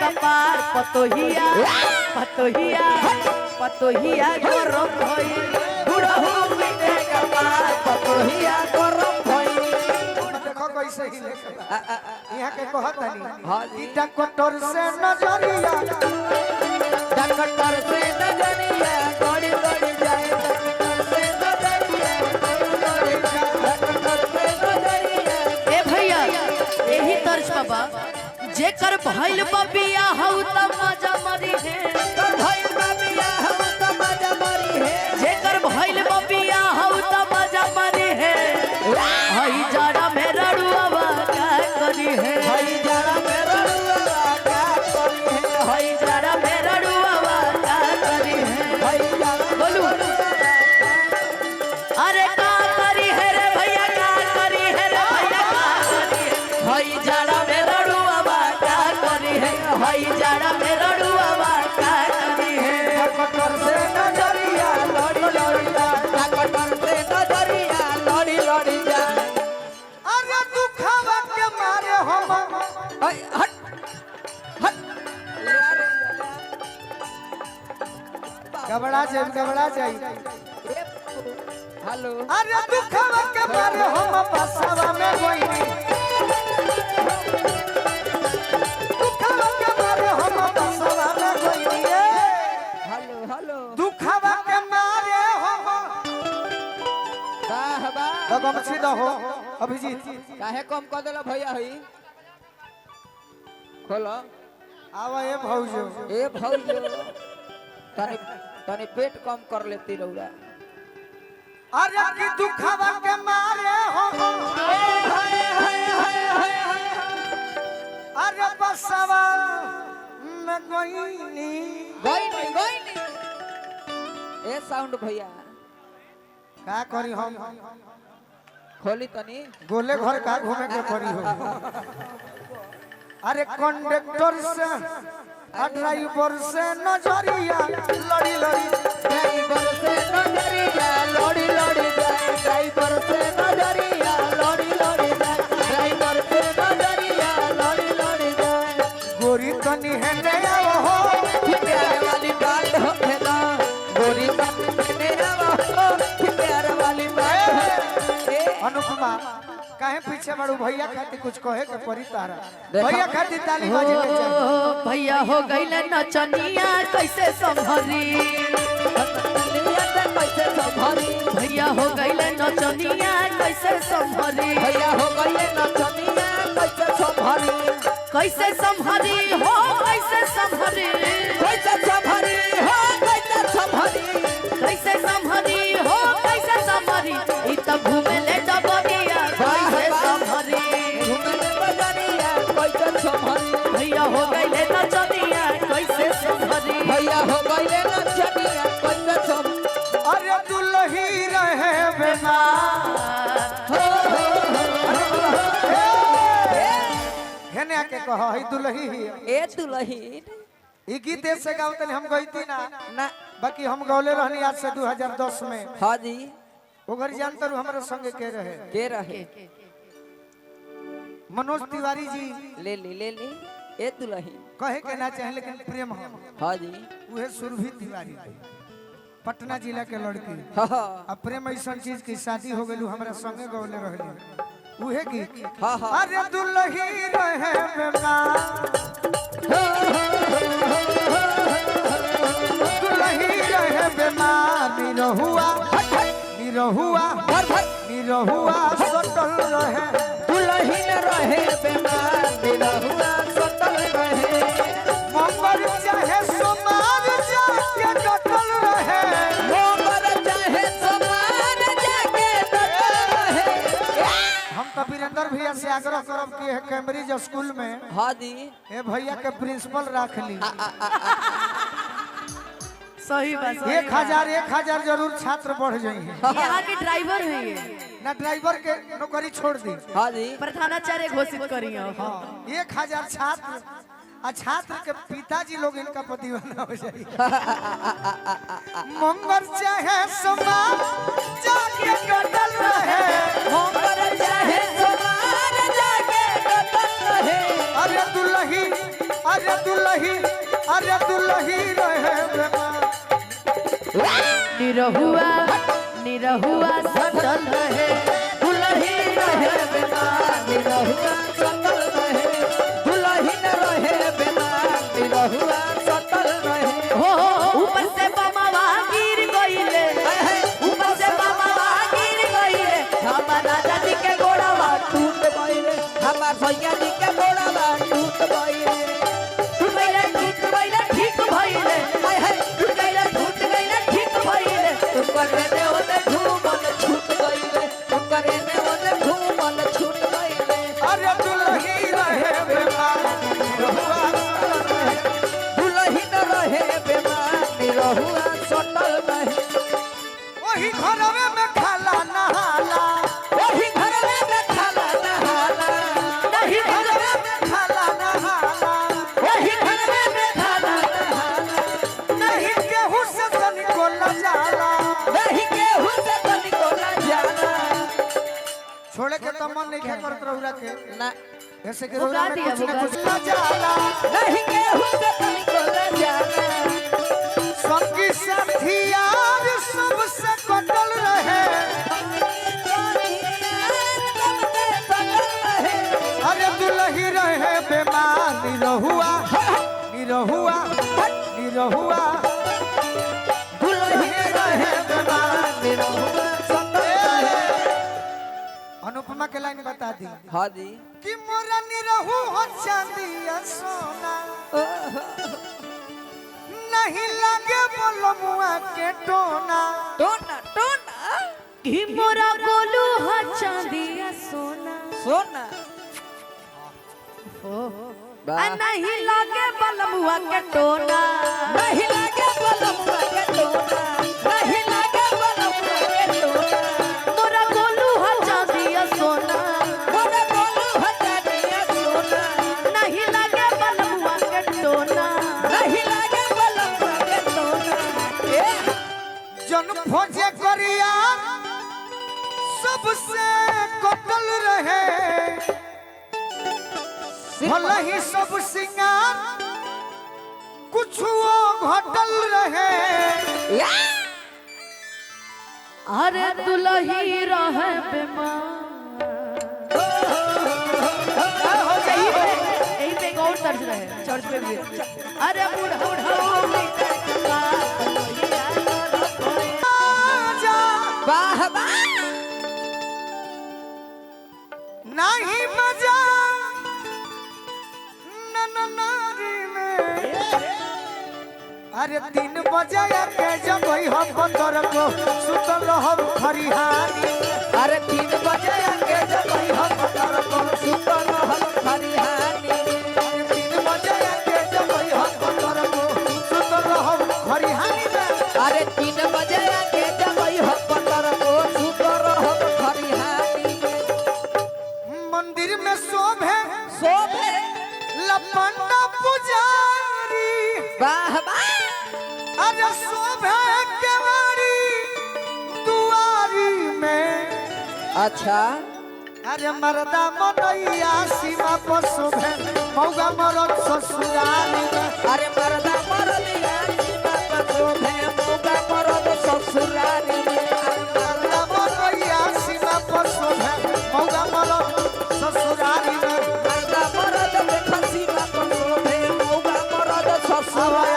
कपार पतोहिया पतोहिया पतोहिया गरम भई बुढ़ऊ पीटे कपार पतोहिया गरम भई। देखो कैसे ही यहाँ के कहतनी हां ईटा कटर से नजरिया डकटर से नजरिया गड़ी गड़ी जाए डकटर से नजरिया गड़ी गड़ी जाए डकटर से नजरिया। ए भैया यही तर्ज बाबा जेकर भइल बबिया हौ त मजा मरी है भइल बबिया हौ त मजा मरी है जेकर भइल बबिया हौ त मजा मरी है हई जाड़ा में रड़ुआ का करी है हई जाड़ा में रड़ुआ का करी है हई जाड़ा में रड़ुआ का करी है हई जाड़ा बोलू अरे का करी है रे भैया का करी है रे भैया का करी है हई जाड़ा में रड़ुआ का करी है हई जाड़ा में रड़ुआ का करी है कटर से नजरिया लड़ी लड़ी जा डकटर से नजरिया लड़ी लड़ी जा। अरे दुखवा के मारे हम हट हट घबरा जाई हेलो अरे दुखवा के मारे हम बसवा में गोइनी दुखवा के मारे हम बसवा में गोइनी हेलो हेलो दुखवा के मारे हम बाबा तो गमछी दहो अभिजीत काहे कम कर देला भैया हई खोलो आवा ए भौजो ए भौजो तनी तनी पेट कम कर लेती रौरा। अरे की दुखवा के मारे हम अरे बसवा में गोइनी गोइनी गोइनी ए साउंड भैया का करी हम खोली तनी गोले घर का घूमे के पड़ी हो अरे कंडक्टर से ड्राइवर से नजरिया लड़ी लड़ी ड्राइवर से नजरिया लड़ी लड़ी जाए ड्राइवर से नजरिया लड़ी लड़ी जाए ड्राइवर से नजरिया लड़ी लड़ी जाए। गोरी तनी है नया हो प्यार वाली बात हो खेला गोरी तनी हो प्यार वाली बात हो। अनुपमा काहे पीछे बड़ू भैया खातिर कुछ कहे के पड़ी तारा भैया खातिर ताली बजे के चाहिए भैया हो गइल नचनिया कैसे संभरी कैसे संभरी भैया हो गइल नचनिया कैसे संभरी भैया हो गइल नचनिया कैसे संभरी कैसे संभरी हो कैसे संभरी कैसे संभरी हो कैसे संभरी कैसे संभरी हो कैसे संभरी ई त घूमे ले डबरिया कैसे संभरी घूमे ले बजरिया कैसे संभरी भैया हो गइले नचनिया कैसे संभरी भैया हो गइले नचनिया कैसे संभरी। अरे दुल्ही रहे बेमार हेने आके कहो ही दुल्ही ही ए दुल्ही ई गीत से गावतन हम गईती ना ना बाकी हम गौले रहनी आज से 2010 में हां जी ओगर जानतर हमरा संगे के रहे मनोज तिवारी जी ले ए दुल्ही कहे के ना चाहे लेकिन प्रेम हो हां जी उहे सुरभि तिवारी पटना जिला के लड़की हां अब प्रेम ऐसा चीज की शादी हो गेलू हमरा संगे गौले रहली उहे की हां अरे दुल्ही रहे बेमार दुल्ही रहे बेमार निरहुआ सटल रहे दुल्ही रहे बेमार निरहुआ सटल रहे मंगल चाहे सोमार जाके डटल रहे मोबर चाहे समान जाके डटल रहे। हम तो वीरेंद्र भैया से आग्रह करब कि है कैम्ब्रिज स्कूल में हां जी ए भैया के प्रिंसिपल रख ली सही बात 1000 जरूर छात्र बढ़ जाइए यहाँ के ड्राइवर है ये ना ड्राइवर के नौकरी छोड़ दी हाँ जी प्रधानाचार्य घोषित करी हाँ 1000 छात्र आ छात्र के पिताजी लोग इनका दीवाना हो जाए मंगल चाहे समान जाके डटल रहे मंगल चाहे समान जाके डटल रहे अरे दुल्ही दुलही अरे दुलही रहे बेमान निरहुआ निरहुआ सटल रहे दुलही रहे बेमान निरहुआ सटल रहे दुलही न रहे बेमान निरहुआ सटल रहे हो ऊपर से बमवा गिर गइले ऊपर से बमवा गिर गइले हमार राजा जी के गोड़वा टूट गइले हमार भैया जी के गोड़वा टूट गइले टूट गइले ठीक भइले टूट गइले ठीक भइले करे ने ओने घूमल छूट गइले करे ने ओने घूमल छूट गइले अरे दुलही रहे बेमान निरहुआ दुलही न रहे बेमान निरहुआ सटल रहे वही घरवे में खाला नहाला वही घरवे में खाला नहाला नहीं घरवे में खाला नहाला वही घरवे में खाला नहाला नहीं केहू से तनिको न जाला नहीं केहू से तनिको न जाला छोड़े के तो मन नहीं करत रहुरा के ना ऐसे के बुला रोना में दिया, कुछ न बुला कुछ न जाला नहीं केहू से तनिको न जाला संगी साथी यार सबसे कटल रहे अरे दुलही रहे बेमान निरहुआ निरहुआ निरहुआ दुलही रहे बेमान निरहुआ अनुपमा के लाइन बता दी हाँ जी कि मोरा निरहु हो चांदिया सोना नहीं लगे बोलमुआ के टोना टोना टोना कि मोरा गोलू हा चांदिया सोना सोना नहीं लागे बलमुआ के टोना नहीं लागे बलमुआ के टोना नहीं लागे बलमुआ के टोना मोरा गोलू हा चांदिया सोना मोरा गोलू हा चांदिया सोना नहीं लागे बलमुआ के टोना नहीं लागे बलमुआ के टोना जन भोजे करिया सबसे कटल रहे भला ही सब सिंगार कुछ घटल रहे अरे दुलही रहे बेमान यही पे एक और तर्ज रहे चर्च पे भी अरे वाह वाह नहीं मजा नारी में अरे 3 बजे के जब हम बंदर को सुतल हम खरिहानी अरे 3 बजे के जब हम बंदर को सुतल हम खरिहानी 3 बजे के जब हम बंदर को सुतल हम खरिहानी अरे 3 बजे के जब हम बंदर को सुतल हम खरिहानी मंदिर में शोभे शोभे लपंडा पुजारी वाह वाह अरे शोभे केवाड़ी दुआरी में अच्छा अरे मर्दा मनैया सीमा पर शोभे मौगा मरद ससुराली में अरे मर्दा मरलिया सीमा पर शोभे मौगा मरद ससुराली में मर्दा मनैया सीमा पर शोभे मौगा मरद ससुराली में मर्दा मरद देखा सीमा पर शोभे मौगा मरद ससुराली